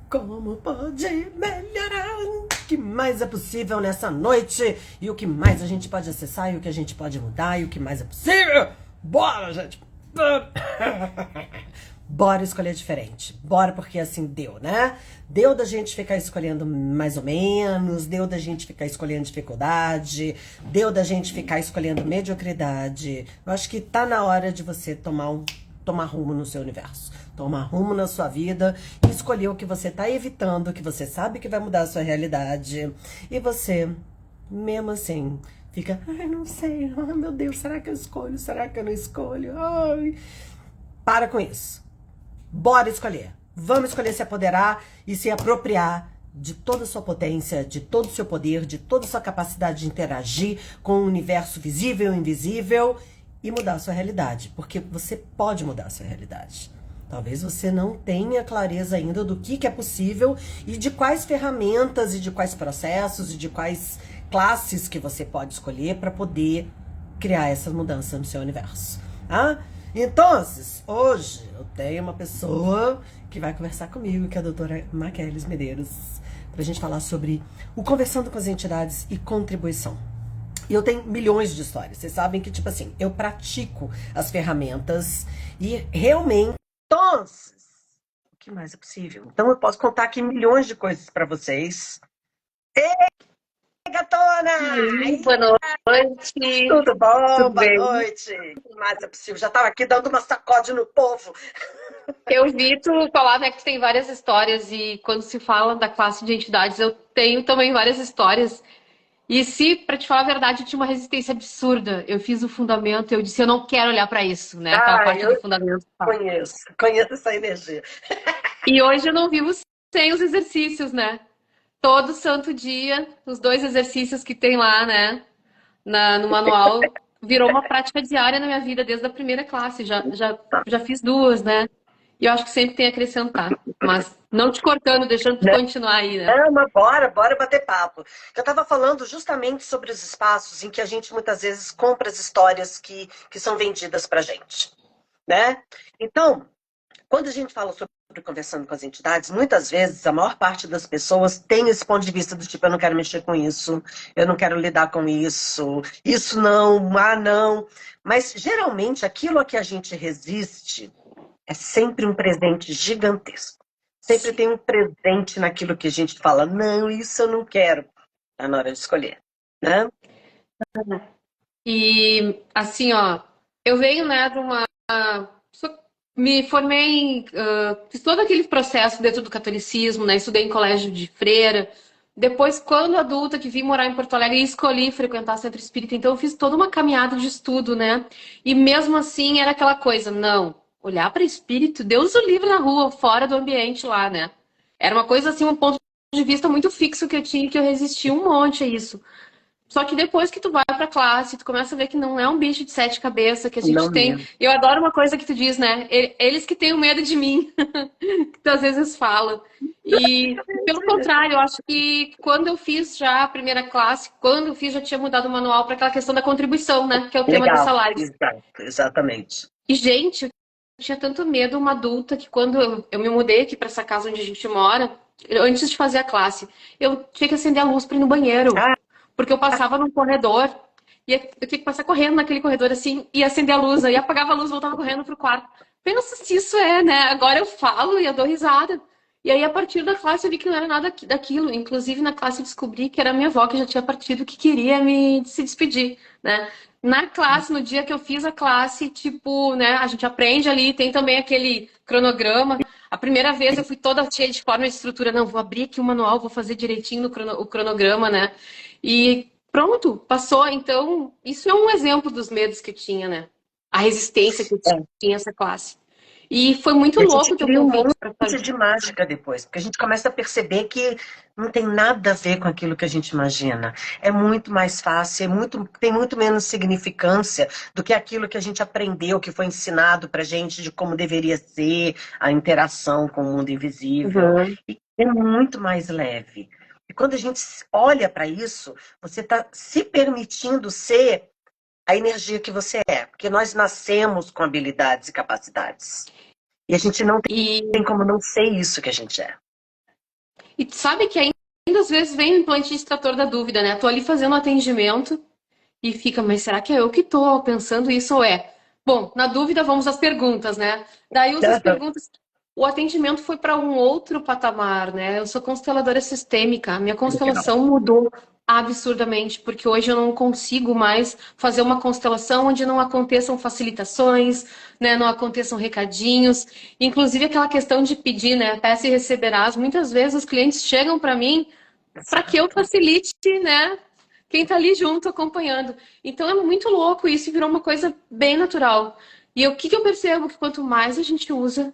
Como pode melhorar? O que mais é possível nessa noite? E o que mais a gente pode acessar? E o que a gente pode mudar? E o que mais é possível? Bora, gente! Bora escolher diferente. Bora, porque assim deu, né? Deu da gente ficar escolhendo mais ou menos, deu da gente ficar escolhendo dificuldade, deu da gente ficar escolhendo mediocridade. Eu acho que tá na hora de você tomar rumo no seu universo, tomar rumo na sua vida e escolher o que você tá evitando, o que você sabe que vai mudar a sua realidade. E você, mesmo assim, fica, ai, não sei, ai meu Deus, será que eu escolho? Será que eu não escolho? Ai. Para com isso. Bora escolher. Vamos escolher se apoderar e se apropriar de toda a sua potência, de todo o seu poder, de toda a sua capacidade de interagir com o universo visível e invisível e mudar a sua realidade. Porque você pode mudar a sua realidade. Talvez você não tenha clareza ainda do que é possível e de quais ferramentas e de quais processos e de quais classes que você pode escolher para poder criar essa mudança no seu universo. Ah? Então, hoje eu tenho uma pessoa que vai conversar comigo, que é a doutora Maquelis Medeiros, pra gente falar sobre o conversando com as entidades e contribuição. E eu tenho milhões de histórias. Vocês sabem que, tipo assim, eu pratico as ferramentas e realmente... Então, o que mais é possível? Então eu posso contar aqui milhões de coisas pra vocês. Ei, gatona! Boa noite. Tudo bom? Tudo Boa bem? noite. O que mais é possível? Já tava aqui dando uma sacode no povo. Eu vi tu falar, né, que tu tem várias histórias e quando se fala da classe de entidades, eu tenho também várias histórias. E se, pra te falar a verdade, eu tinha uma resistência absurda. Eu fiz o fundamento, eu disse, eu não quero olhar pra isso, né? Aquela Ah, parte do eu fundamento. conheço essa energia. E hoje eu não vivo sem os exercícios, né? Todo santo dia, os 2 exercícios que tem lá, né? No manual, virou uma prática diária na minha vida, desde a primeira classe. Já fiz 2, né? E eu acho que sempre tem a acrescentar. Mas não te cortando, deixando tu continuar aí, né? Não, mas bora bater papo. Eu estava falando justamente sobre os espaços em que a gente muitas vezes compra as histórias que são vendidas pra gente, né? Então, quando a gente fala sobre conversando com as entidades, muitas vezes a maior parte das pessoas tem esse ponto de vista do tipo, eu não quero mexer com isso, eu não quero lidar com isso não, não. Mas geralmente aquilo a que a gente resiste é sempre um presente gigantesco. Sempre Sim. tem um presente naquilo que a gente fala, não, isso eu não quero. Tá na hora de escolher, né? E assim, ó, eu venho, né, de uma. Me formei, fiz todo aquele processo dentro do catolicismo, né? Estudei em colégio de freira. Depois, quando adulta, que vim morar em Porto Alegre, escolhi frequentar centro espírita. Então, eu fiz toda uma caminhada de estudo, né? E mesmo assim, era aquela coisa, não, olhar para espírito, Deus o livre na rua, fora do ambiente lá, né? Era uma coisa assim, um ponto de vista muito fixo que eu tinha, que eu resistia um monte a isso. Só que depois que tu vai pra classe, tu começa a ver que não é um bicho de 7 cabeças que a Não gente tem. mesmo. Eu adoro uma coisa que tu diz, né? Eles que têm o medo de mim, que tu às vezes fala. E pelo contrário, eu acho que quando eu fiz já a primeira classe, quando eu fiz já tinha mudado o manual para aquela questão da contribuição, né? Que é o tema dessa Legal, live. exato, exatamente. E, gente, eu tinha tanto medo, uma adulta, que quando eu me mudei aqui para essa casa onde a gente mora, antes de fazer a classe, eu tinha que acender a luz para ir no banheiro. Ah, Porque eu passava num corredor e eu tinha que passar correndo naquele corredor assim e acender a luz. Aí apagava a luz, voltava correndo pro quarto. Pensa se isso é, né? Agora eu falo e eu dou risada. E aí, a partir da classe, eu vi que não era nada daquilo. Inclusive, na classe, eu descobri que era a minha avó que já tinha partido, que queria me se despedir, né? Na classe, no dia que eu fiz a classe, tipo, né? A gente aprende ali, tem também aquele cronograma. A primeira vez eu fui toda cheia de forma e de estrutura. Não, vou abrir aqui o manual, vou fazer direitinho no o cronograma, né? E pronto, passou. Então, isso é um exemplo dos medos que eu tinha, né? A resistência que eu é. tinha essa classe. E foi muito E a gente louco o teu cria um convite para monte fazer. de mágica depois, porque a gente começa a perceber que não tem nada a ver com aquilo que a gente imagina. É muito mais fácil, tem muito menos significância do que aquilo que a gente aprendeu, que foi ensinado pra gente de como deveria ser a interação com o mundo invisível. Uhum. E é muito mais leve. E quando a gente olha para isso, você está se permitindo ser a energia que você é, porque nós nascemos com habilidades e capacidades. E a gente não E tem como não ser isso que a gente é. E tu sabe que ainda às vezes vem o implante de extrator da dúvida, né? Tô ali fazendo atendimento e fica, mas será que é eu que tô pensando isso ou é? Bom, na dúvida vamos às perguntas, né? Daí uso as perguntas. O atendimento foi para um outro patamar, né? Eu sou consteladora sistêmica, a minha Legal. constelação mudou absurdamente, porque hoje eu não consigo mais fazer uma constelação onde não aconteçam facilitações, né? Não aconteçam recadinhos. Inclusive aquela questão de pedir, né? Peça e receberás. Muitas vezes os clientes chegam para mim para que eu Exato. facilite, né? Quem tá ali junto acompanhando. Então é muito louco isso e virou uma coisa bem natural. E o que que eu percebo? Que quanto mais a gente usa,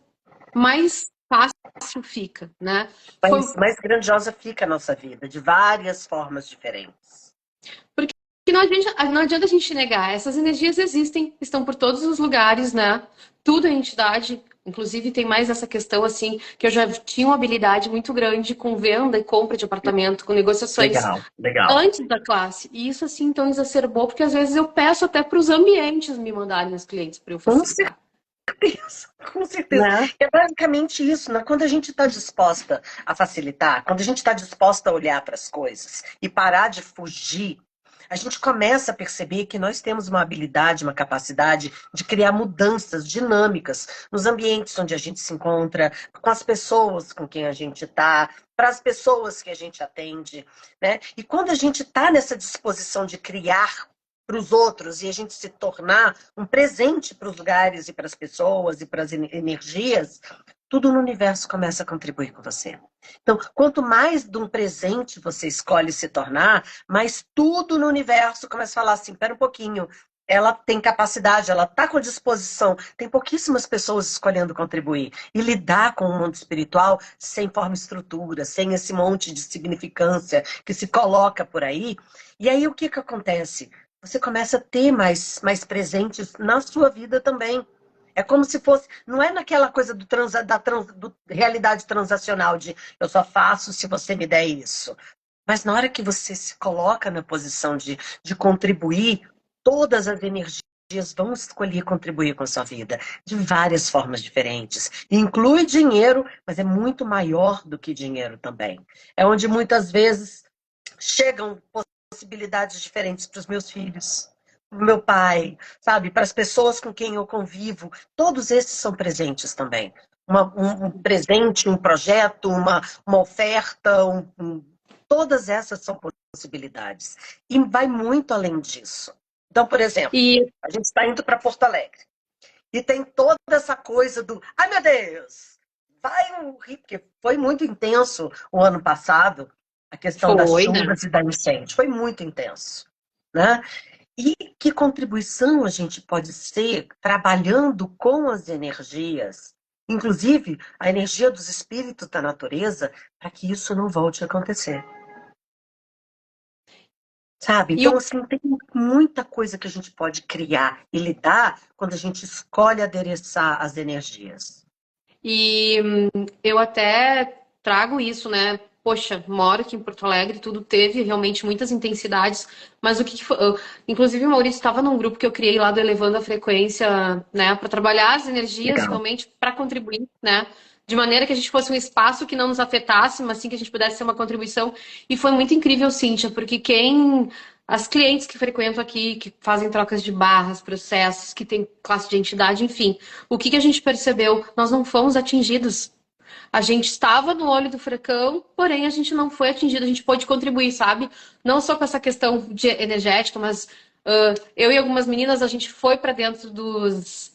mais fácil fica, né? Foi Mais grandiosa fica a nossa vida, de várias formas diferentes. porque não adianta a gente negar. Essas energias existem, estão por todos os lugares, né? Tudo é entidade. Inclusive, tem mais essa questão, assim, que eu já tinha uma habilidade muito grande com venda e compra de apartamento, com negociações Legal, legal. antes da classe. E isso, assim, então exacerbou, porque às vezes eu peço até para os ambientes me mandarem os clientes para eu Com facilitar, certeza, com certeza. né? É basicamente isso, né? Quando a gente está disposta a facilitar, quando a gente está disposta a olhar para as coisas e parar de fugir, a gente começa a perceber que nós temos uma habilidade, uma capacidade de criar mudanças dinâmicas nos ambientes onde a gente se encontra, com as pessoas com quem a gente está, para as pessoas que a gente atende, né? E quando a gente está nessa disposição de criar para os outros e a gente se tornar um presente para os lugares e para as pessoas e para as energias, tudo no universo começa a contribuir com você. Então, quanto mais de um presente você escolhe se tornar, mais tudo no universo começa a falar assim, espera um pouquinho, ela tem capacidade, ela está com disposição. Tem pouquíssimas pessoas escolhendo contribuir. E lidar com o mundo espiritual sem forma e estrutura, sem esse monte de significância que se coloca por aí. E aí o que que acontece? Você começa a ter mais presentes na sua vida também. É como se fosse, não é naquela coisa do realidade transacional de eu só faço se você me der isso. Mas na hora que você se coloca na posição de contribuir, todas as energias vão escolher contribuir com a sua vida de várias formas diferentes. Inclui dinheiro, mas é muito maior do que dinheiro também. É onde muitas vezes chegam possibilidades diferentes para os meus filhos, para o meu pai, sabe? Para as pessoas com quem eu convivo. Todos esses são presentes também. Um presente, um projeto, uma oferta, todas essas são possibilidades. E vai muito além disso. Então, por exemplo, E, a gente está indo para Porto Alegre. E tem toda essa coisa do, ai meu Deus, vai um rio, porque foi muito intenso o ano passado, a questão das foi, né? chuvas e da enchente, foi muito intenso, né? E que contribuição a gente pode ser trabalhando com as energias, inclusive a energia dos espíritos da natureza, para que isso não volte a acontecer. Sabe? E Então, assim, tem muita coisa que a gente pode criar e lidar quando a gente escolhe adereçar as energias. E eu até trago isso, né? Poxa, moro aqui em Porto Alegre, tudo teve realmente muitas intensidades, mas o que foi? Inclusive, o Maurício estava num grupo que eu criei lá do Elevando a Frequência, né, para trabalhar as energias Legal. realmente para contribuir, né? De maneira que a gente fosse um espaço que não nos afetasse, mas sim que a gente pudesse ter uma contribuição. E foi muito incrível, Cíntia, porque as clientes que frequentam aqui, que fazem trocas de barras, processos, que têm classe de entidade, enfim, o que que a gente percebeu? Nós não fomos atingidos. A gente estava no olho do furacão, porém a gente não foi atingido, a gente pôde contribuir, sabe? Não só com essa questão de energética, mas eu e algumas meninas, a gente foi para dentro dos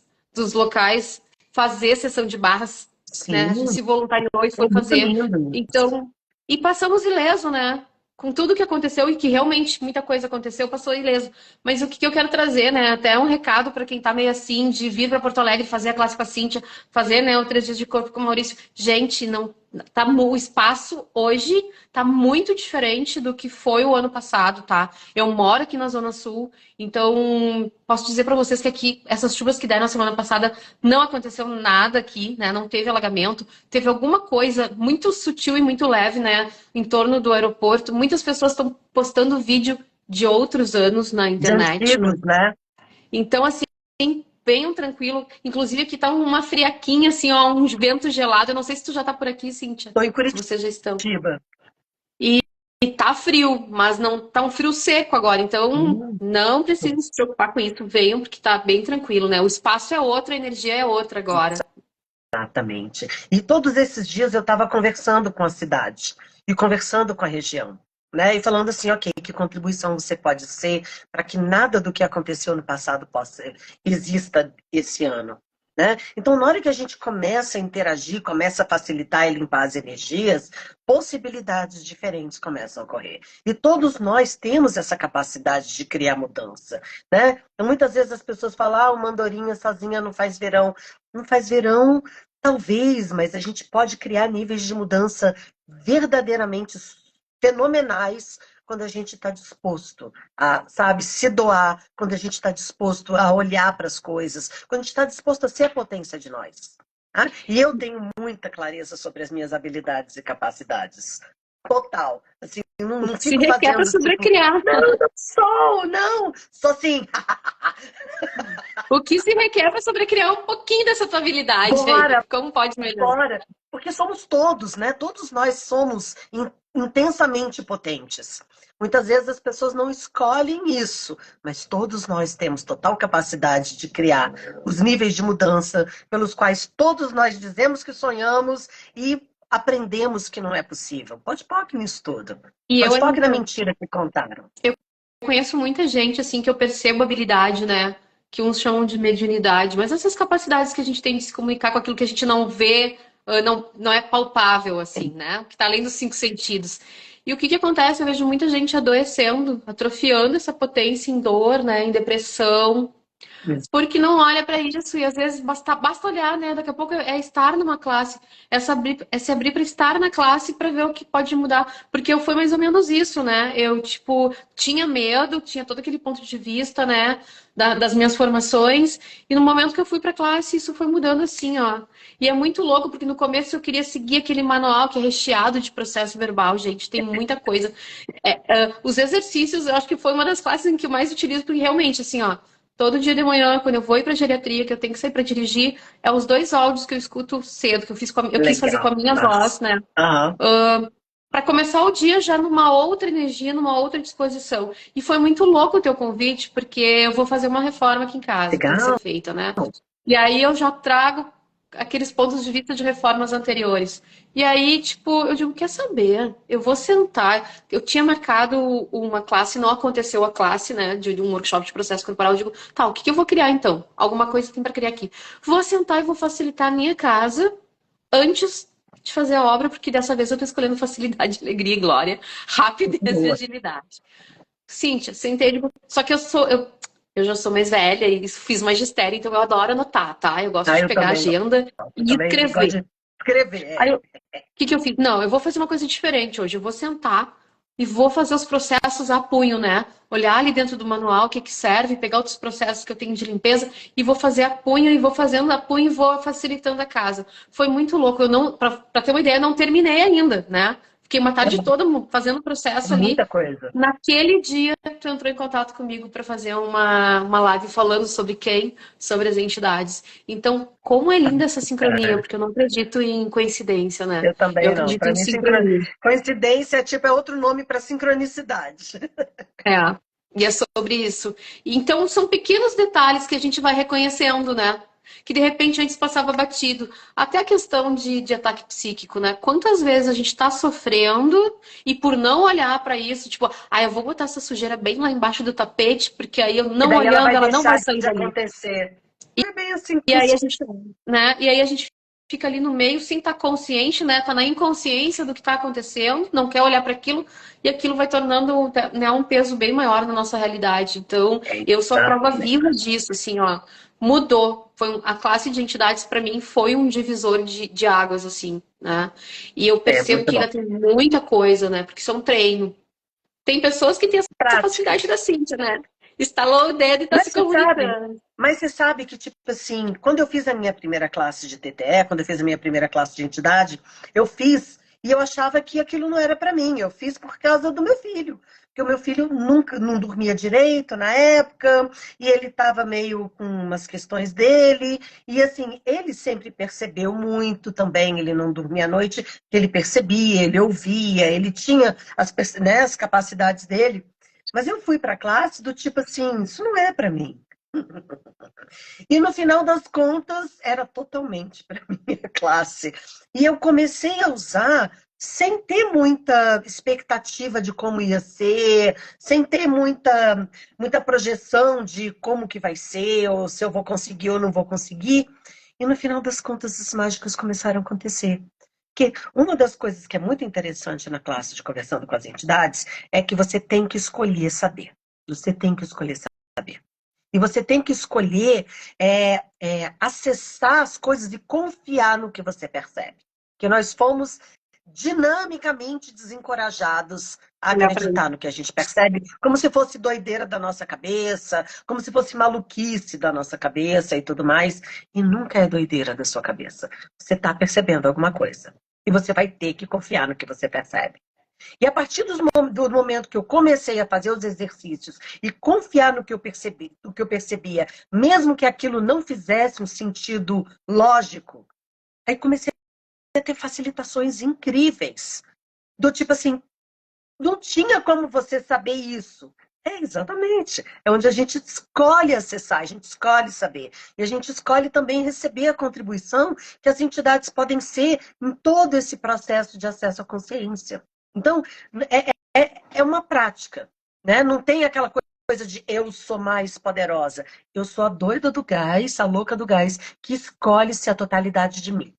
locais fazer sessão de barras, né? A gente Sim, se voluntariou e é foi muito fazer. lindo isso. Então, e passamos ileso, né? Com tudo que aconteceu e que realmente muita coisa aconteceu, passou ileso. Mas o que eu quero trazer, né? Até um recado para quem tá meio assim, de vir para Porto Alegre fazer a classe com a Cíntia, fazer, né, o 3 dias de corpo com o Maurício. Gente, não tá o espaço hoje tá muito diferente do que foi o ano passado, tá? Eu moro aqui na Zona Sul, então posso dizer para vocês que aqui essas chuvas que deram na semana passada não aconteceu nada aqui, né? Não teve alagamento, teve alguma coisa muito sutil e muito leve, né, em torno do aeroporto. Muitas pessoas estão postando vídeo de outros anos na De internet. antigos, né? Então, assim, venham tranquilo. Inclusive aqui tá uma friaquinha, assim, ó, uns ventos gelados. Eu não sei se tu já tá por aqui, Cíntia. Tô em Vocês já estão. Curitiba. E tá frio, mas não tá um frio seco agora, então Hum, não precisa se preocupar com isso. Venham, porque tá bem tranquilo, né? O espaço é outro, a energia é outra agora. Exatamente. E todos esses dias eu estava conversando com a cidade e conversando com a região, né? E falando assim, ok, que contribuição você pode ser para que nada do que aconteceu no passado possa exista esse ano, né? Então, na hora que a gente começa a interagir, começa a facilitar e limpar as energias, possibilidades diferentes começam a ocorrer. E todos nós temos essa capacidade de criar mudança, né? Então, muitas vezes as pessoas falam, ah, uma andorinha sozinha não faz verão. Não faz verão, talvez, mas a gente pode criar níveis de mudança verdadeiramente fenomenais quando a gente está disposto a, sabe, se doar, quando a gente está disposto a olhar para as coisas, quando a gente está disposto a ser a potência de nós. Tá? E eu tenho muita clareza sobre as minhas habilidades e capacidades. Total. Assim, não Se fico requer para fazendo tipo, sobrecriar. não, sou assim. O que se requer para sobrecriar um pouquinho dessa tua habilidade aí? Bora, Como pode melhorar? fora, porque somos todos, né? Todos nós somos intensamente potentes. Muitas vezes as pessoas não escolhem isso, mas todos nós temos total capacidade de criar os níveis de mudança pelos quais todos nós dizemos que sonhamos e aprendemos que não é possível. Pode POC nisso tudo. E eu Pode POC na ainda mentira que contaram. conheço muita gente, assim, que eu percebo habilidade, né? Que uns chamam de mediunidade, mas essas capacidades que a gente tem de se comunicar com aquilo que a gente não vê, não é palpável, assim, né? Que tá além dos cinco sentidos. E o que que acontece? Eu vejo muita gente adoecendo, atrofiando essa potência em dor, né? Em depressão, porque não olha para isso e às vezes basta olhar, né? Daqui a pouco é estar numa classe, é se abrir para estar na classe para ver o que pode mudar. Porque eu foi mais ou menos isso, né? Eu, tipo, tinha medo, tinha todo aquele ponto de vista, né? Das minhas formações, e no momento que eu fui para classe, isso foi mudando assim, ó. E é muito louco, porque no começo eu queria seguir aquele manual que é recheado de processo verbal, gente, tem muita coisa. Os exercícios, eu acho que foi uma das classes em que eu mais utilizo, porque realmente, assim, ó. Todo dia de manhã, quando eu vou ir para geriatria, que eu tenho que sair para dirigir, é os dois áudios que eu escuto cedo, que eu quis fazer com Legal. a minha Nossa. voz, né? Aham. Para começar o dia já numa outra energia, numa outra disposição. E foi muito louco o teu convite, porque eu vou fazer uma reforma aqui em casa, que tem que ser Legal. feita, né? E aí eu já trago aqueles pontos de vista de reformas anteriores. E aí, tipo, eu digo, quer saber? Eu vou sentar. Eu tinha marcado uma classe, não aconteceu a classe, né, de um workshop de processo corporal. Eu digo, tá, o que que eu vou criar então? Alguma coisa tem para criar aqui. Vou sentar e vou facilitar a minha casa antes de fazer a obra, porque dessa vez eu tô escolhendo facilidade, alegria e glória, rapidez e Boa. agilidade. Cíntia, você entende? Só que eu já sou mais velha e fiz magistério, então eu adoro anotar, tá? Eu gosto Ah, de eu pegar a também gosto. agenda Eu e também gosto escrever. de escrever. Aí, o que que eu fiz? Não, eu vou fazer uma coisa diferente hoje. Eu vou sentar e vou fazer os processos a punho, né? Olhar ali dentro do manual o que que serve, pegar outros processos que eu tenho de limpeza e vou fazer a punho e vou fazendo a punho e vou facilitando a casa. Foi muito louco. Eu não, para ter uma ideia, eu não terminei ainda, né? Fiquei uma É tarde toda fazendo o processo ali. muita coisa. Naquele dia, tu entrou em contato comigo para fazer uma live falando sobre quem? Sobre as entidades. Então, como é linda essa sincronia, É, porque eu não acredito em coincidência, né? eu Eu também não. acredito Para em mim, sincronia. coincidência tipo, é outro nome para sincronicidade. É. E é sobre isso. Então, são pequenos detalhes que a gente vai reconhecendo, né? Que de repente antes passava batido. Até a questão de ataque psíquico, né? Quantas vezes a gente está sofrendo e por não olhar para isso, tipo, ah, eu vou botar essa sujeira bem lá embaixo do tapete, porque aí eu E não daí ela olhando, vai ela não vai deixar sair de dali. acontecer. É bem assim que E aí a funciona. gente, né? E aí a gente fica ali no meio sem estar consciente, né? Tá na inconsciência do que está acontecendo, não quer olhar para aquilo e aquilo vai tornando, né, um peso bem maior na nossa realidade. Então, eu sou a prova Exatamente. viva disso, assim, ó. Mudou. A classe de entidades para mim foi um divisor de águas, assim, né? E eu É percebo muito que bom. ainda tem muita coisa, né? Porque isso é um treino. Tem pessoas que têm essa Prática. facilidade da Cíntia, né? Estalou o dedo e está Mas se você sabe, comunicando. mas você sabe que, tipo assim, quando eu fiz a minha primeira classe de TTE, quando eu fiz a minha primeira classe de entidade, eu fiz E eu achava que aquilo não era para mim. Eu fiz por causa do meu filho. Porque o meu filho nunca não dormia direito na época, e ele estava meio com umas questões dele. E assim, ele sempre percebeu muito também. Ele não dormia à noite, ele percebia, ele ouvia, ele tinha né, as capacidades dele. Mas eu fui para a classe do tipo assim, isso não é para mim. E no final das contas, era totalmente para minha classe. E eu comecei a usar sem ter muita expectativa de como ia ser, sem ter muita projeção de como que vai ser, ou se eu vou conseguir ou não vou conseguir. E no final das contas, as mágicas começaram a acontecer. Porque uma das coisas que é muito interessante na classe de Conversando com as Entidades é que você tem que escolher saber. Você tem que escolher saber. E você tem que escolher acessar as coisas e confiar no que você percebe. Porque nós fomos dinamicamente desencorajados a acreditar no que a gente percebe, como se fosse doideira da nossa cabeça, como se fosse maluquice da nossa cabeça e tudo mais. E nunca é doideira da sua cabeça. Você está percebendo alguma coisa. E você vai ter que confiar no que você percebe. E a partir do momento que eu comecei a fazer os exercícios e confiar no que eu percebi, no que eu percebia, mesmo que aquilo não fizesse um sentido lógico, aí comecei a ter facilitações incríveis. Do tipo assim, não tinha como você saber isso. Exatamente. É onde a gente escolhe acessar, a gente escolhe saber. E a gente escolhe também receber a contribuição que as entidades podem ser em todo esse processo de acesso à consciência. Então, é uma prática, né? Não tem aquela coisa de eu sou mais poderosa. Eu sou a doida do gás, a louca do gás, que escolhe-se a totalidade de mim.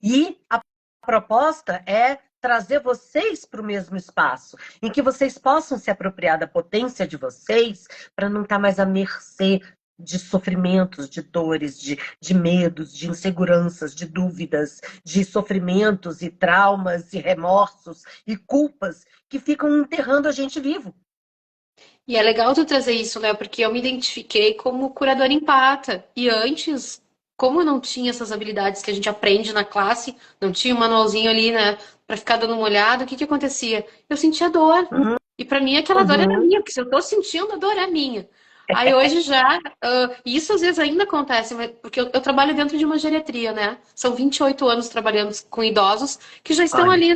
E a proposta é trazer vocês para o mesmo espaço, em que vocês possam se apropriar da potência de vocês para não estar mais à mercê de sofrimentos, de dores, de medos, de inseguranças, de dúvidas, de sofrimentos e traumas e remorsos e culpas que ficam enterrando a gente vivo. E é legal tu trazer isso, Léo, porque eu me identifiquei como curadora empata. E antes, como eu não tinha essas habilidades que a gente aprende na classe, não tinha um manualzinho ali, né, pra ficar dando uma olhada, o que que acontecia? Eu sentia dor. Uhum, E pra mim aquela dor era uhum. minha, porque se eu tô sentindo, a dor é minha. Aí hoje já, e isso às vezes ainda acontece, porque eu trabalho dentro de uma geriatria, né? São 28 anos trabalhando com idosos que já estão Olha, ali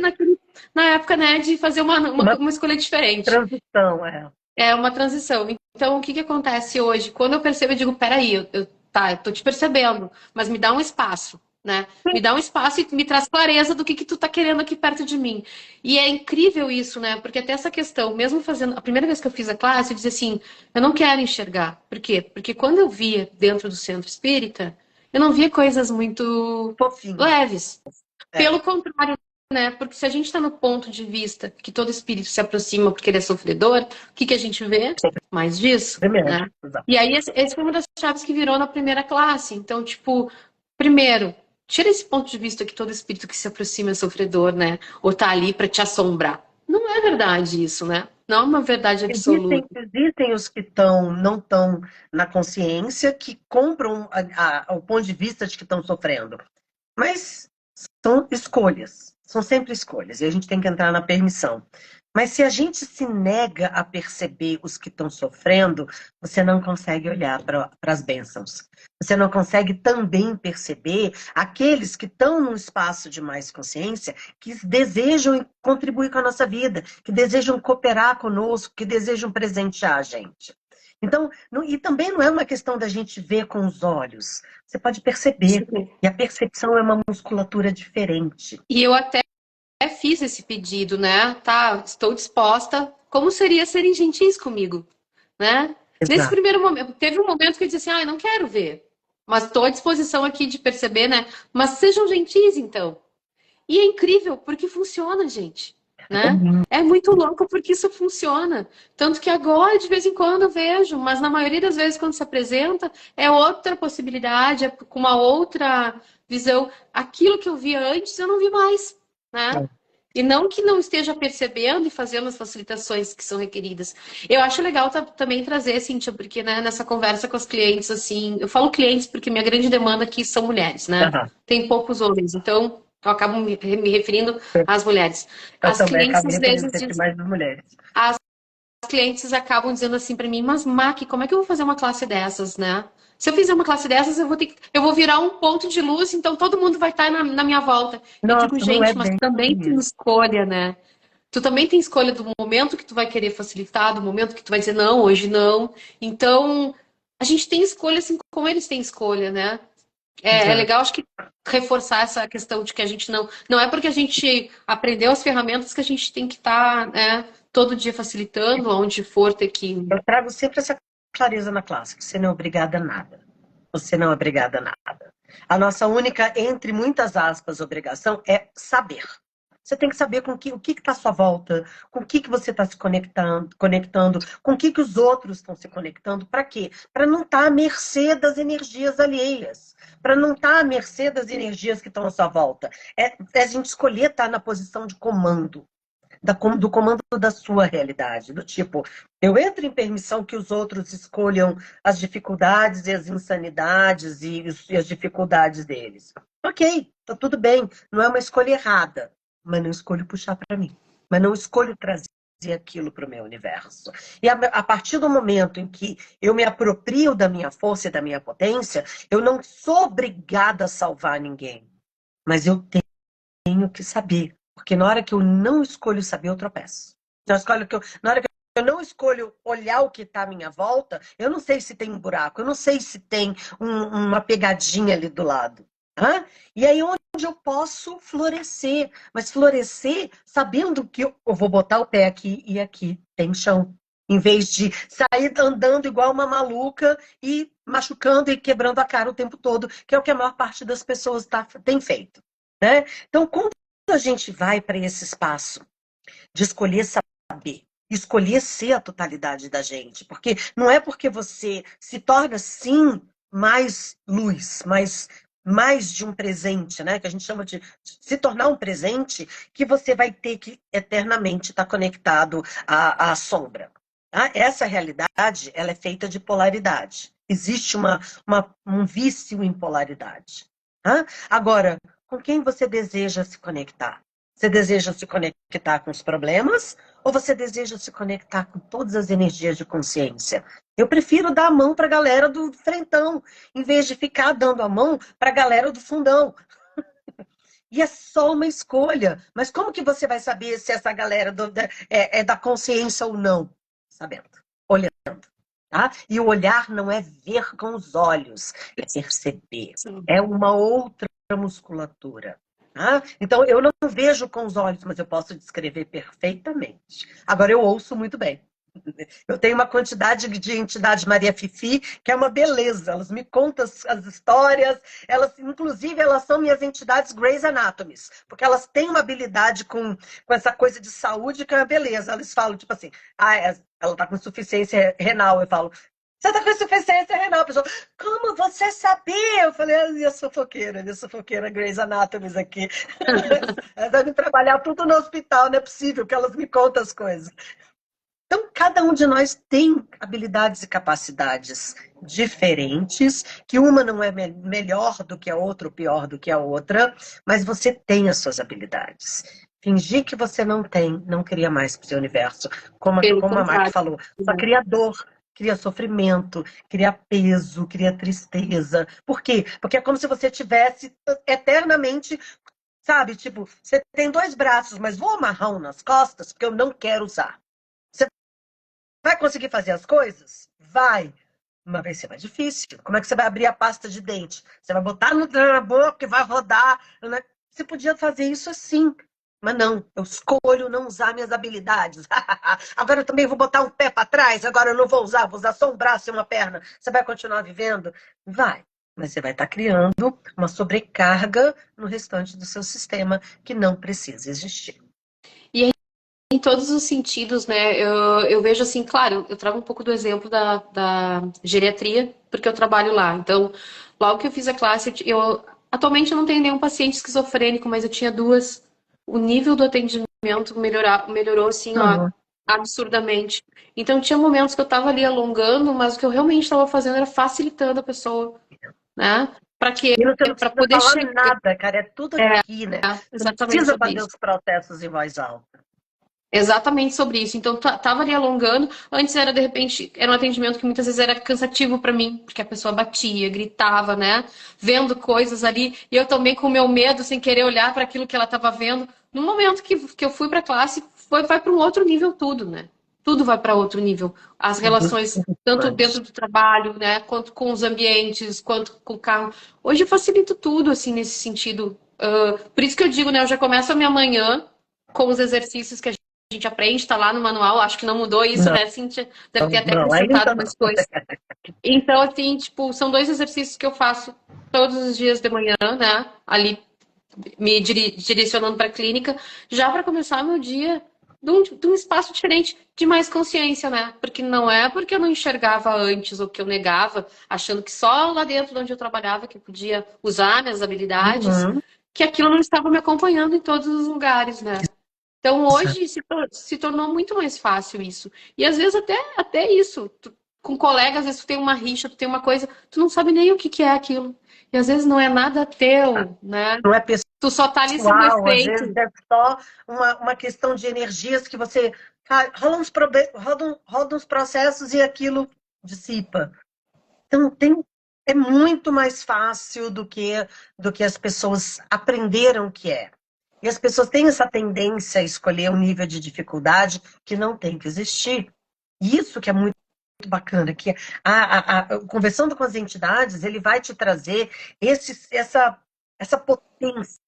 na época, né, de fazer uma uma escolha diferente. transição, é. É uma transição. Então, o que que acontece hoje? Quando eu percebo, eu digo, peraí, tá, eu tô te percebendo, mas me dá um espaço, né? Me dá um espaço e me traz clareza do que tu tá querendo aqui perto de mim. E é incrível isso, né? Porque até essa questão, mesmo fazendo, a primeira vez que eu fiz a classe, eu dizia assim, eu não quero enxergar. Por quê? Porque quando eu via dentro do centro espírita, eu não via coisas muito Fofinho. leves. É. Pelo contrário, né? Porque se a gente está no ponto de vista que todo espírito se aproxima porque ele é sofredor, o que que a gente vê? Mais disso, Primeiro, né? exato. E aí, esse foi uma das chaves que virou na primeira classe. Então, tipo, primeiro, tira esse ponto de vista que todo espírito que se aproxima é sofredor, né? Ou tá ali para te assombrar. Não é verdade isso, né? Não é uma verdade absoluta. Existem os que não estão na consciência, que compram o ponto de vista de que estão sofrendo. Mas são escolhas, são sempre escolhas, e a gente tem que entrar na permissão. Mas se a gente se nega a perceber os que estão sofrendo, você não consegue olhar para as bênçãos. Você não consegue também perceber aqueles que estão num espaço de mais consciência, que desejam contribuir com a nossa vida, que desejam cooperar conosco, que desejam presentear a gente. Então, e também não é uma questão da gente ver com os olhos. Você pode perceber. E a percepção é uma musculatura diferente. E eu até fiz esse pedido, né? Tá, estou disposta. Como seria serem gentis comigo, né? Nesse Exato. primeiro momento, teve um momento que eu disse assim, ah, eu não quero ver, mas estou à disposição aqui de perceber, né? Mas sejam gentis, então. E é incrível, porque funciona, gente, né? É muito louco porque isso funciona. Tanto que agora, de vez em quando, eu vejo, mas na maioria das vezes, quando se apresenta, é outra possibilidade, é com uma outra visão. Aquilo que eu via antes, eu não vi mais, né? E não que não esteja percebendo e fazendo as facilitações que são requeridas. Eu acho legal também trazer, Cíntia, porque né, nessa conversa com os clientes, assim, eu falo clientes porque minha grande demanda aqui são mulheres, né? Uhum. Tem poucos homens. Então, Eu acabo me referindo às mulheres. Eu As também clientes acabo às referindo vezes sempre dizem, mais das mulheres. as clientes acabam dizendo assim para mim, mas Mac, como é que eu vou fazer uma classe dessas, né? Se eu fizer uma classe dessas, eu vou virar um ponto de luz, então todo mundo vai estar na minha volta. E eu digo, Nossa, não é gente, mas bem também tem isso. escolha, né? Tu também tem escolha do momento que tu vai querer facilitar, do momento que tu vai dizer não, hoje não. Então, a gente tem escolha assim como eles têm escolha, né? É Exato. legal, acho que reforçar essa questão de que a gente não é porque a gente aprendeu as ferramentas que a gente tem que estar, né, todo dia facilitando, onde for ter que. Eu trago sempre essa clareza na classe, que você não é obrigada a nada. Você não é obrigada a nada. A nossa única, entre muitas aspas, obrigação é saber. Você tem que saber o que está à sua volta, com o que você está se conectando, com o que os outros estão se conectando. Para quê? Para não estar à mercê das energias alheias. Para não estar à mercê das energias que estão à sua volta. É a gente escolher estar na posição de comando do comando da sua realidade, do tipo, eu entro em permissão que os outros escolham as dificuldades e as insanidades e as dificuldades deles. Ok, tá tudo bem, não é uma escolha errada, mas não escolho puxar para mim, mas não escolho trazer aquilo para o meu universo. E a partir do momento em que eu me aproprio da minha força e da minha potência, eu não sou obrigada a salvar ninguém, mas eu tenho que saber. Porque na hora que eu não escolho saber, eu tropeço. Na hora que eu não escolho olhar o que está à minha volta, eu não sei se tem um buraco, eu não sei se tem uma pegadinha ali do lado. Hã? E aí onde eu posso florescer. Mas florescer sabendo que eu vou botar o pé aqui e aqui tem chão. Em vez de sair andando igual uma maluca e machucando e quebrando a cara o tempo todo, que é o que a maior parte das pessoas tem feito. Né? Então, quando a gente vai para esse espaço de escolher saber, escolher ser a totalidade da gente, porque não é porque você se torna, sim, mais luz, mais de um presente, né? Que a gente chama de se tornar um presente, que você vai ter que eternamente estar conectado à sombra. Tá? Essa realidade, ela é feita de polaridade. Existe um vício em polaridade. Tá? Agora, com quem você deseja se conectar? Você deseja se conectar com os problemas ou você deseja se conectar com todas as energias de consciência? Eu prefiro dar a mão para a galera do frentão, em vez de ficar dando a mão para a galera do fundão. E é só uma escolha. Mas como que você vai saber se essa galera é da consciência ou não? Sabendo, olhando. Tá? E o olhar não é ver com os olhos, é perceber. É uma outra musculatura. Tá? Então, eu não vejo com os olhos, mas eu posso descrever perfeitamente. Agora, eu ouço muito bem. Eu tenho uma quantidade de entidades Maria Fifi, que é uma beleza. Elas me contam as histórias, inclusive, elas são minhas entidades Grey's Anatomies, porque elas têm uma habilidade com essa coisa de saúde que é uma beleza. Elas falam, tipo assim, ela está com insuficiência renal. Eu falo, você está com insuficiência renal. A pessoa, como você sabia? Eu falei, minha sufoqueira Grey's Anatomies aqui. Elas devem trabalhar tudo no hospital, não é possível que elas me contam as coisas. Então, cada um de nós tem habilidades e capacidades diferentes, que uma não é melhor do que a outra, ou pior do que a outra, mas você tem as suas habilidades. Fingir que você não tem, não cria mais para o seu universo. Pelo Como a Mac contrário, falou, só né? cria dor, cria sofrimento, cria peso, cria tristeza. Por quê? Porque é como se você tivesse eternamente, sabe, tipo, você tem dois braços, mas vou amarrar um nas costas porque eu não quero usar. Vai conseguir fazer as coisas? Vai. Mas vai ser mais difícil. Como é que você vai abrir a pasta de dente? Você vai botar na boca e vai rodar. Né? Você podia fazer isso assim. Mas não, eu escolho não usar minhas habilidades. Agora eu também vou botar um pé para trás, agora eu não vou usar só um braço e uma perna. Você vai continuar vivendo? Vai. Mas você vai estar criando uma sobrecarga no restante do seu sistema que não precisa existir. E em todos os sentidos, né? Eu vejo assim, claro, eu trago um pouco do exemplo da geriatria, porque eu trabalho lá. Então, logo que eu fiz a classe, atualmente eu não tenho nenhum paciente esquizofrênico, mas eu tinha duas. O nível do atendimento melhorou assim, ó, Uhum. absurdamente. Então, tinha momentos que eu estava ali alongando, mas o que eu realmente estava fazendo era facilitando a pessoa, né? Para quê? E você não Para precisa poder falar chegar. nada, cara, é tudo aqui, né? Você não Exatamente precisa sobre fazer isso. os processos em voz alta. Exatamente sobre isso. Então, tava ali alongando. Antes era, de repente, era um atendimento que muitas vezes era cansativo para mim, porque a pessoa batia, gritava, né? Vendo coisas ali. E eu também com o meu medo, sem querer olhar para aquilo que ela estava vendo. No momento que eu fui para a classe, vai para um outro nível tudo, né? Tudo vai para outro nível. As relações, tanto dentro do trabalho, né? Quanto com os ambientes, quanto com o carro. Hoje eu facilito tudo, assim, nesse sentido. Por isso que eu digo, né? Eu já começo a minha manhã com os exercícios que a gente aprende, está lá no manual, acho que não mudou isso, Não, né, Cíntia? Deve ter até não, ainda acrescentado não. mais coisas. Então, assim, tipo, são 2 exercícios que eu faço todos os dias de manhã, né? Ali me direcionando para a clínica, já para começar meu dia de um espaço diferente, de mais consciência, né? Porque não é porque eu não enxergava antes ou que eu negava, achando que só lá dentro de onde eu trabalhava que eu podia usar minhas habilidades, Uhum. que aquilo não estava me acompanhando em todos os lugares, né? Então hoje se tornou muito mais fácil isso. E às vezes até isso. Com colegas, às vezes tu tem uma rixa, tu tem uma coisa, tu não sabe nem o que é aquilo. E às vezes não é nada teu, né? Não é Tu só tá ali sendo pessoal, às vezes efeito. é só uma questão de energias que você. Roda uns processos e aquilo dissipa. Então, é muito mais fácil do que as pessoas aprenderam que é. E as pessoas têm essa tendência a escolher um nível de dificuldade que não tem que existir. E isso que é muito bacana, que conversando com as entidades, ele vai te trazer essa potência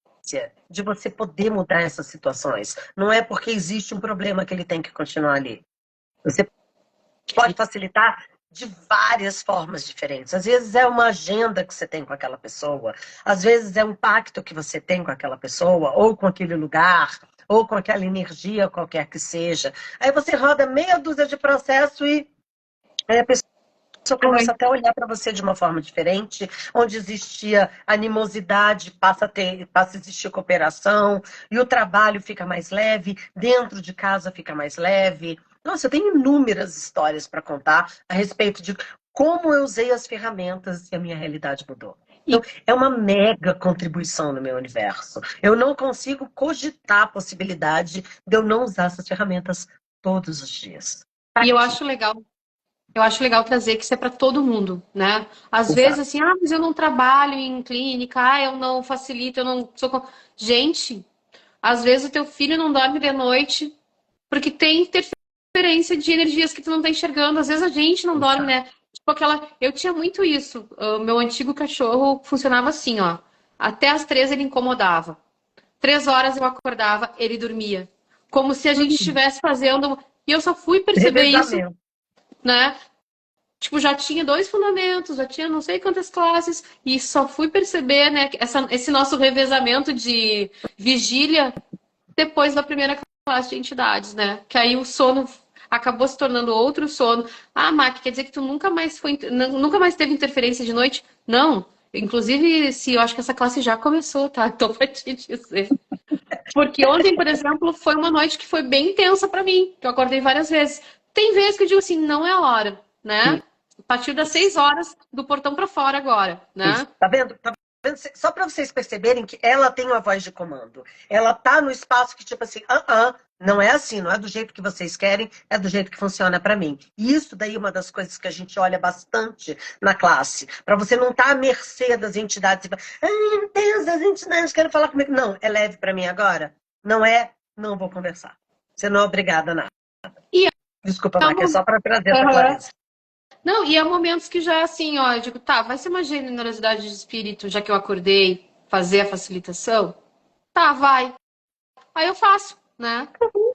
de você poder mudar essas situações. Não é porque existe um problema que ele tem que continuar ali. Você pode facilitar de várias formas diferentes. Às vezes é uma agenda que você tem com aquela pessoa, às vezes é um pacto que você tem com aquela pessoa, ou com aquele lugar, ou com aquela energia qualquer que seja. Aí você roda meia dúzia de processo e aí a pessoa Oi. começa até a olhar para você de uma forma diferente, onde existia animosidade, passa a existir cooperação, e o trabalho fica mais leve, dentro de casa fica mais leve. Nossa, eu tenho inúmeras histórias para contar a respeito de como eu usei as ferramentas e a minha realidade mudou. Então, E, é uma mega contribuição no meu universo. Eu não consigo cogitar a possibilidade de eu não usar essas ferramentas todos os dias. e Pra eu quê? acho legal. Eu acho legal trazer que isso é para todo mundo, né? Às vezes, Exato. assim, mas eu não trabalho em clínica, eu não facilito, eu não sou. Gente, às vezes o teu filho não dorme de noite porque tem interferência de energias que tu não tá enxergando. Às vezes a gente não dorme, Exato. né? Tipo aquela. Eu tinha muito isso. O meu antigo cachorro funcionava assim, ó. Até às 3 ele incomodava. 3 horas eu acordava, ele dormia. Como se a gente estivesse fazendo. E eu só fui perceber isso, Revezamento. né? Tipo, já tinha 2 fundamentos, já tinha não sei quantas classes, e só fui perceber, né, esse nosso revezamento de vigília depois da primeira classe de entidades, né? Que aí o sono acabou se tornando outro sono. Ah, Mac, quer dizer que tu nunca mais teve interferência de noite? Não. Inclusive, se eu acho que essa classe já começou, tá? Então, pra te dizer. Porque ontem, por exemplo, foi uma noite que foi bem intensa pra mim, que eu acordei várias vezes. Tem vezes que eu digo assim, não é a hora, né? A partir das 6 horas do portão pra fora agora, Isso. né? Tá vendo? Tá vendo? Só para vocês perceberem que ela tem uma voz de comando. Ela tá no espaço que, tipo assim, não é assim, não é do jeito que vocês querem, é do jeito que funciona para mim. E isso daí é uma das coisas que a gente olha bastante na classe. Para você não estar à mercê das entidades. Ai, meu Deus, as entidades querem falar comigo. Não, é leve para mim agora. Não é, não vou conversar. Você não é obrigada a nada. E Desculpa, é Mac, é um... só para trazer essa Uhum. clareza. Não, e há momentos que já assim, ó, eu digo, tá, vai ser uma generosidade de espírito, já que eu acordei, fazer a facilitação? Tá, vai. Aí eu faço, né?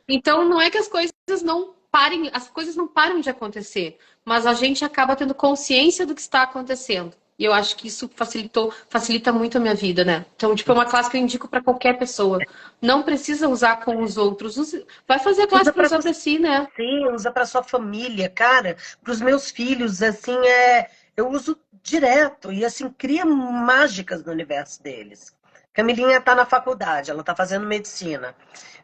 Então não é que as coisas não parem, as coisas não param de acontecer, mas a gente acaba tendo consciência do que está acontecendo. E eu acho que isso facilita muito a minha vida, né? Então, tipo, é uma classe que eu indico para qualquer pessoa. Não precisa usar com os outros. Vai fazer a classe Usa para para usar para si, né? você, usa para sua família, cara, para os meus filhos, assim, eu uso direto e assim cria mágicas no universo deles. Camilinha tá na faculdade, ela tá fazendo medicina.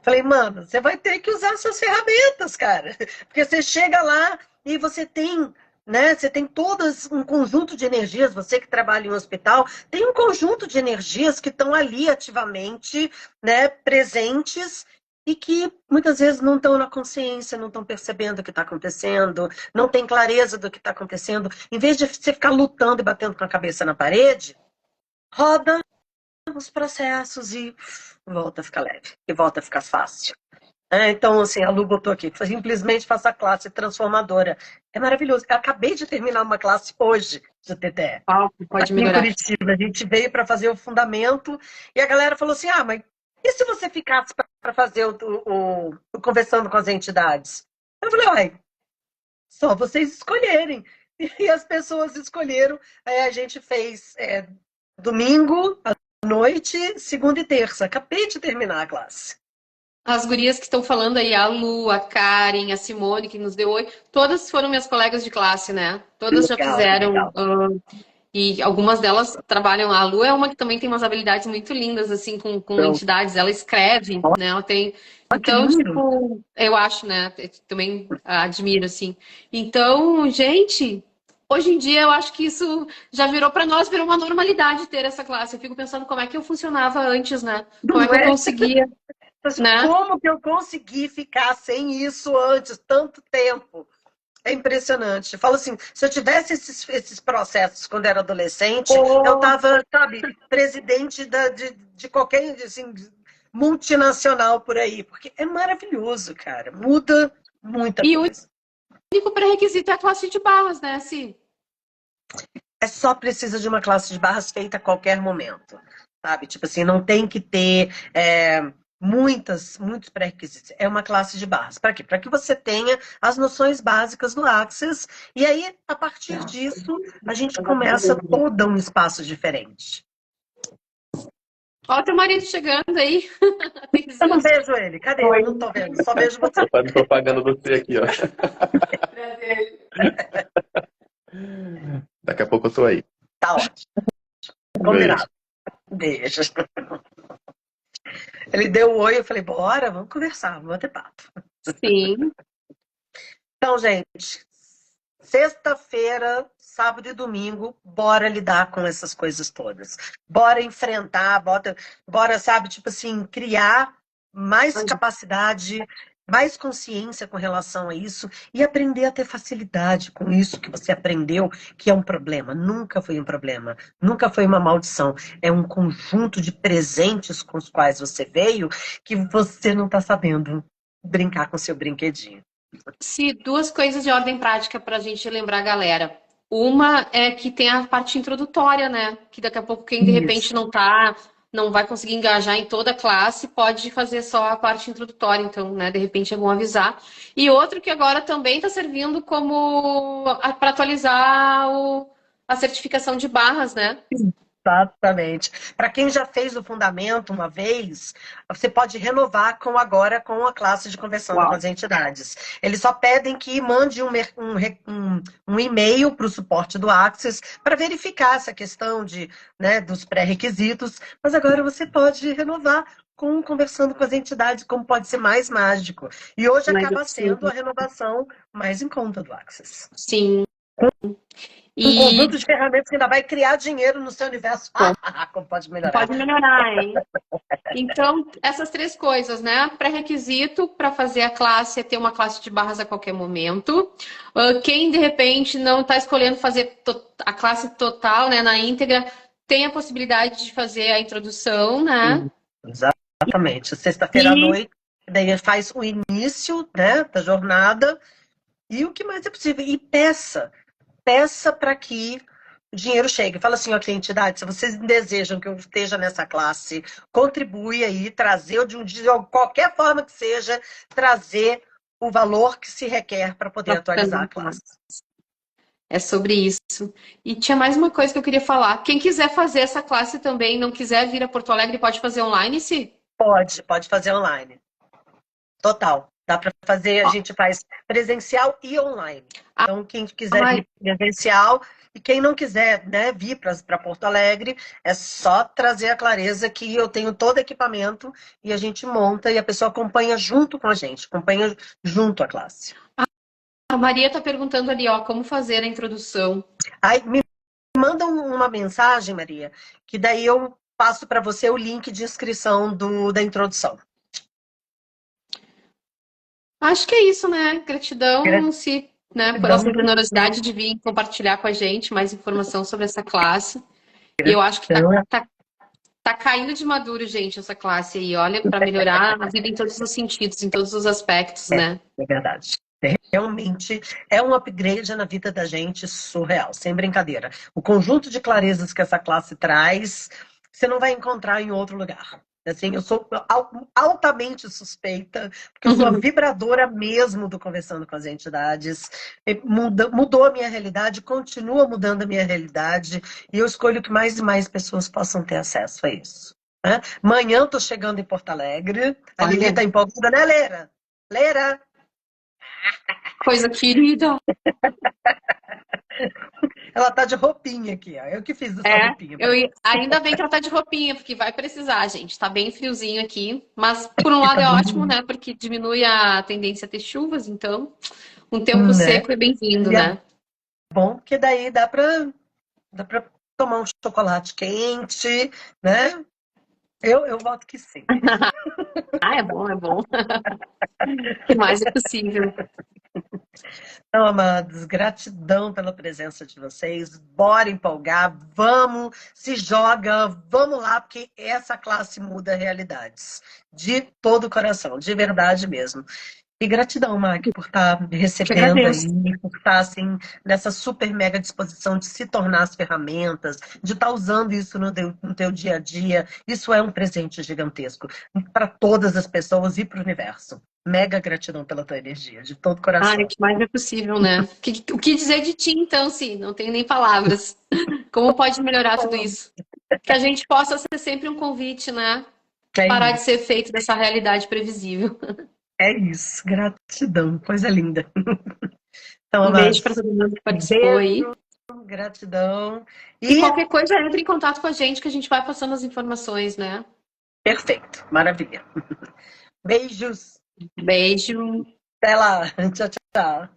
Falei, mano, você vai ter que usar suas ferramentas, cara, porque você chega lá e você tem né? Você tem todas um conjunto de energias, você que trabalha em um hospital, tem um conjunto de energias que estão ali ativamente, né, presentes e que muitas vezes não estão na consciência, não estão percebendo o que está acontecendo, não tem clareza do que está acontecendo. Em vez de você ficar lutando e batendo com a cabeça na parede, roda os processos e volta a ficar leve, e volta a ficar fácil. Então, assim, a Lu botou aqui, simplesmente faça a classe transformadora. É maravilhoso. Eu acabei de terminar uma classe hoje de TTE. Pode Aqui em melhorar. Curitiba, a gente veio para fazer o fundamento e a galera falou assim, mas e se você ficasse para fazer o conversando com as entidades? Eu falei, uai, só vocês escolherem. E as pessoas escolheram. Aí a gente fez domingo à noite, segunda e terça. Acabei de terminar a classe. As gurias que estão falando aí, a Lu, a Karen, a Simone, que nos deu oi, todas foram minhas colegas de classe, né? Todas já Legal, fizeram. legal. E algumas delas trabalham. A Lu é uma que também tem umas habilidades muito lindas, assim, com Então, entidades. Ela escreve, né? Ela tem. olha que Então, lindo. tipo, eu acho, né? Eu também admiro, assim. Então, gente, hoje em dia eu acho que isso já virou para nós, virou uma normalidade ter essa classe. Eu fico pensando como é que eu funcionava antes, né? Como é Não que eu é? conseguia, Mas né? como que eu consegui ficar sem isso antes, tanto tempo? É impressionante. Eu falo assim, se eu tivesse esses processos quando era adolescente, eu Oh, estava, sabe, presidente de qualquer assim, multinacional por aí, porque é maravilhoso, cara. Muda muita e o coisa. único pré-requisito é a classe de barras, né? Assim, É só precisa de uma classe de barras feita a qualquer momento, sabe? Tipo assim, não tem que ter muitos pré-requisitos. É uma classe de barras. Para quê? Para que você tenha as noções básicas do Access e aí, a partir disso, a gente começa todo um espaço diferente. ó, teu marido chegando aí. Eu não vejo ele. Cadê? Eu não tô vendo. Só vejo você. Tô fazendo propaganda você aqui, ó. Daqui a pouco eu tô aí. Tá ótimo. Um beijo. Combinado. Beijo. Ele deu um oi, eu falei, bora, vamos conversar, vamos bater papo. Sim. Então, gente, sexta-feira, sábado e domingo, bora lidar com essas coisas todas. Bora enfrentar, bora, sabe, tipo assim, criar mais capacidade, mais consciência com relação a isso e aprender a ter facilidade com isso que você aprendeu, que é um problema. Nunca foi um problema, nunca foi uma maldição. É um conjunto de presentes com os quais você veio que você não está sabendo brincar com seu brinquedinho. Se duas coisas de ordem prática para a gente lembrar a galera. Uma é que tem a parte introdutória, né? Que daqui a pouco quem de repente Isso. não vai conseguir engajar em toda a classe, pode fazer só a parte introdutória, então, né? De repente é bom avisar. E outro que agora também está servindo como para atualizar a certificação de barras, né? Exatamente. Para quem já fez o fundamento uma vez, você pode renovar agora com a classe de conversando com Uau. as entidades. Eles só pedem que mande um e-mail para o suporte do Access para verificar essa questão né, dos pré-requisitos, mas agora você pode renovar com conversando com as entidades, como pode ser mais mágico. E hoje Mas acaba assim, sendo a renovação mais em conta do Access. sim. Um E conjunto de ferramentas que ainda vai criar dinheiro no seu universo. Como pode melhorar? pode melhorar, hein? Então, essas três coisas, né? Pré-requisito para fazer a classe é ter uma classe de barras a qualquer momento. Quem, de repente, não está escolhendo fazer a classe total, né, na íntegra, tem a possibilidade de fazer a introdução, né? Exatamente. Sexta-feira à E noite, daí faz o início, né, da jornada e o que mais é possível. E peça para que o dinheiro chegue. Fala assim, ó, entidade, se vocês desejam que eu esteja nessa classe, contribui aí, trazer de qualquer forma que seja, trazer o valor que se requer para poder atualizar a classe. é sobre isso. E tinha mais uma coisa que eu queria falar. Quem quiser fazer essa classe também, não quiser vir a Porto Alegre, pode fazer online, se? Pode fazer online. Total. Dá para fazer, a gente faz presencial e online. Então, quem quiser vir presencial e quem não quiser, né, vir para Porto Alegre, é só trazer a clareza que eu tenho todo equipamento e a gente monta e a pessoa acompanha junto com a gente, acompanha junto a classe. A Maria tá perguntando ali, ó, como fazer a introdução. Aí me manda uma mensagem, Maria, que daí eu passo para você o link de inscrição da introdução. Acho que é isso, né? Gratidão, se, né, por essa Gratidão, generosidade de vir compartilhar com a gente mais informação sobre essa classe. E eu acho que gratidão, tá caindo de maduro, gente, essa classe aí, olha, para melhorar a vida em todos os sentidos, em todos os aspectos, né? é verdade. Realmente é um upgrade na vida da gente surreal, sem brincadeira. O conjunto de clarezas que essa classe traz, você não vai encontrar em outro lugar. Assim, eu sou altamente suspeita, porque eu sou a vibradora mesmo do Conversando com as Entidades. Mudou a minha realidade, continua mudando a minha realidade, e eu escolho que mais e mais pessoas possam ter acesso a isso. Né? Amanhã eu tô chegando em Porto Alegre. A Lili Olha, tá empolgada, né, Leira? Leira! coisa querida. Ela tá de roupinha aqui, ó. Eu que fiz essa É, roupinha pra ela. ainda bem que ela tá de roupinha, porque vai precisar, gente. Tá bem friozinho aqui, mas por um lado é ótimo, né? Porque diminui a tendência a ter chuvas, então um tempo Né? seco é bem-vindo, E é né? bom porque daí dá pra tomar um chocolate quente, né? Eu voto que sim. Ah, é bom, é bom. O que mais é possível? Então, amados, gratidão pela presença de vocês. Bora empolgar, vamos, se joga, vamos lá, porque essa classe muda realidades. De todo o coração, de verdade mesmo. E gratidão, Mac, por estar me Que recebendo agradeço. aí, por estar assim, nessa super mega disposição de se tornar as ferramentas, de estar usando isso no teu dia a dia. Isso é um presente gigantesco para todas as pessoas e para o universo. Mega gratidão pela tua energia, de todo Ah, o coração. que mais é possível, né? O que dizer de ti, então, sim? Não tenho nem palavras. Como pode melhorar tudo isso? Que a gente possa ser sempre um convite, né? É Parar de isso, ser feito dessa realidade previsível. é isso. Gratidão, coisa linda. Então, Um beijo para amados, todo mundo que participou beijo, aí. gratidão E e qualquer coisa, entre em contato com a gente que a gente vai passando as informações, né? perfeito, maravilha. Beijos, Beijo. até lá, tchau, tchau.